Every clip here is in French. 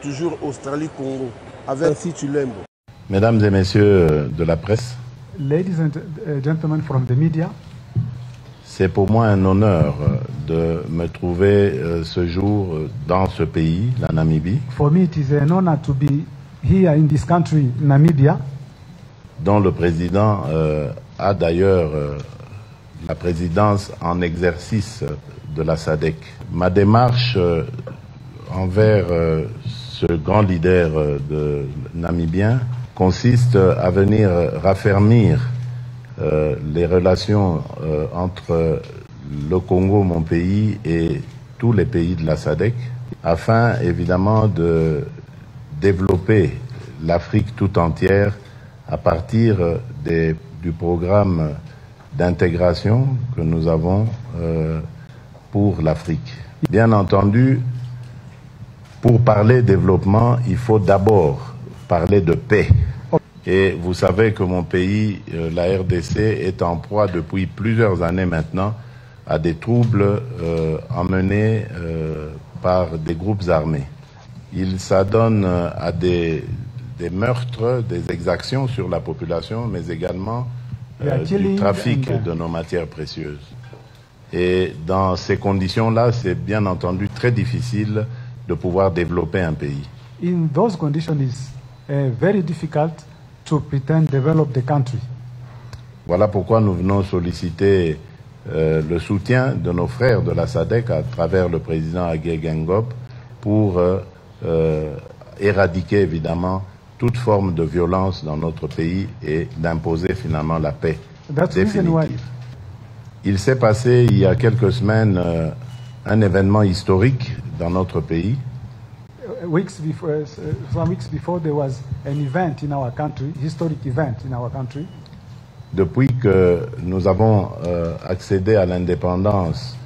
toujours Australie-Congo avec si tu l'aimes. Mesdames et messieurs de la presse, ladies and gentlemen from the media, c'est pour moi un honneur de me trouver ce jour dans ce pays, la Namibie. For me, it is an honor to be here in this country, Namibia, dont le président a d'ailleurs la présidence en exercice de la SADC. Ma démarche envers ce grand leader namibien consiste à venir raffermir les relations entre le Congo, mon pays, et tous les pays de la SADC, afin évidemment de développer l'Afrique tout entière à partir du programme d'intégration que nous avons pour l'Afrique. Bien entendu, pour parler développement, il faut d'abord parler de paix. Et vous savez que mon pays, la RDC, est en proie depuis plusieurs années maintenant à des troubles emmenés par des groupes armés. Il s'adonne à des meurtres, des exactions sur la population, mais également du trafic de nos matières précieuses. Et dans ces conditions-là, c'est bien entendu très difficile de pouvoir développer un pays. In those conditions, it's very difficult to pretend develop the country. Voilà pourquoi nous venons solliciter le soutien de nos frères de la SADC à travers le président Hage Geingob pour éradiquer évidemment toute forme de violence dans notre pays et d'imposer finalement la paix définitive. Il s'est passé il y a quelques semaines un événement historique dans notre pays. Some weeks before, there was an event in our country, historic event in our country. Depuis que nous avons accédé à l'indépendance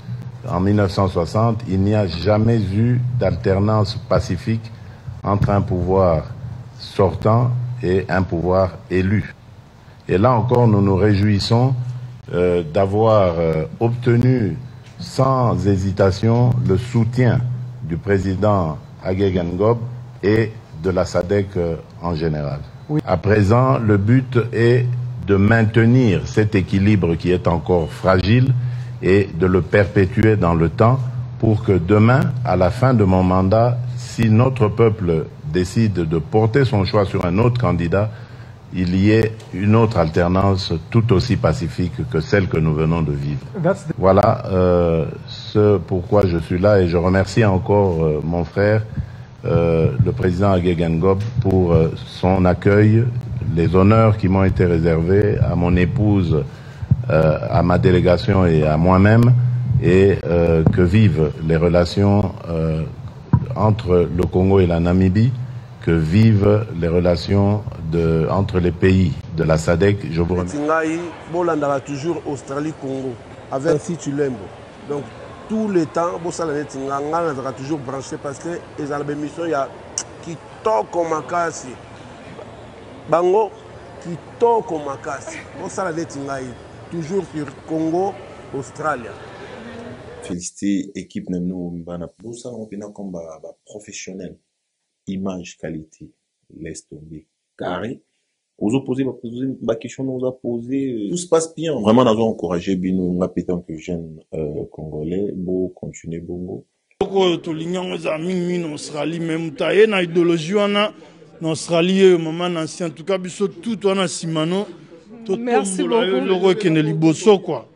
en 1960, il n'y a jamais eu d'alternance pacifique entre un pouvoir sortant et un pouvoir élu. Et là encore, nous nous réjouissons d'avoir obtenu sans hésitation le soutien du président Hage Geingob et de la SADC en général. Oui. À présent, le but est de maintenir cet équilibre qui est encore fragile et de le perpétuer dans le temps pour que demain, à la fin de mon mandat, si notre peuple décide de porter son choix sur un autre candidat, il y ait une autre alternance tout aussi pacifique que celle que nous venons de vivre. Voilà ce pourquoi je suis là et je remercie encore mon frère, le président Hage Geingob, pour son accueil, les honneurs qui m'ont été réservés à mon épouse, à ma délégation et à moi-même, et que vivent les relations entre le Congo et la Namibie, que vivent les relations entre les pays de la SADC. Je vous remercie. Toujours Australie-Congo avec si tu l'aimes. Donc tout le temps, on sera toujours branché parce que les émissions, il y a qui toque makasi. Bango qui toque makasi. On sera toujours sur Congo, Australie. Féliciter l'équipe de nous, ça on vient comme professionnel, image, qualité, laisse tomber, carré. Aux opposés, ma question nous a posé, tout se passe bien. Vraiment, nous avons encouragé Bino, nous en que jeunes congolais, beau continuer bongo. To l'union aux amis, nous Australie, même taille, na idéologie, on a, en Australie, maman ancien, en tout cas, biso tout, on a Simano, tout merci beaucoup. Le roi qui est liboso, quoi.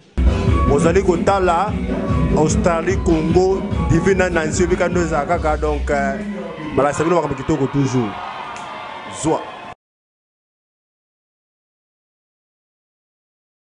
Vous allez côté là, Australie, Congo, divina Nancy, Bikando Zakaka, donc, voilà, ça veut dire que toujours. Zoa.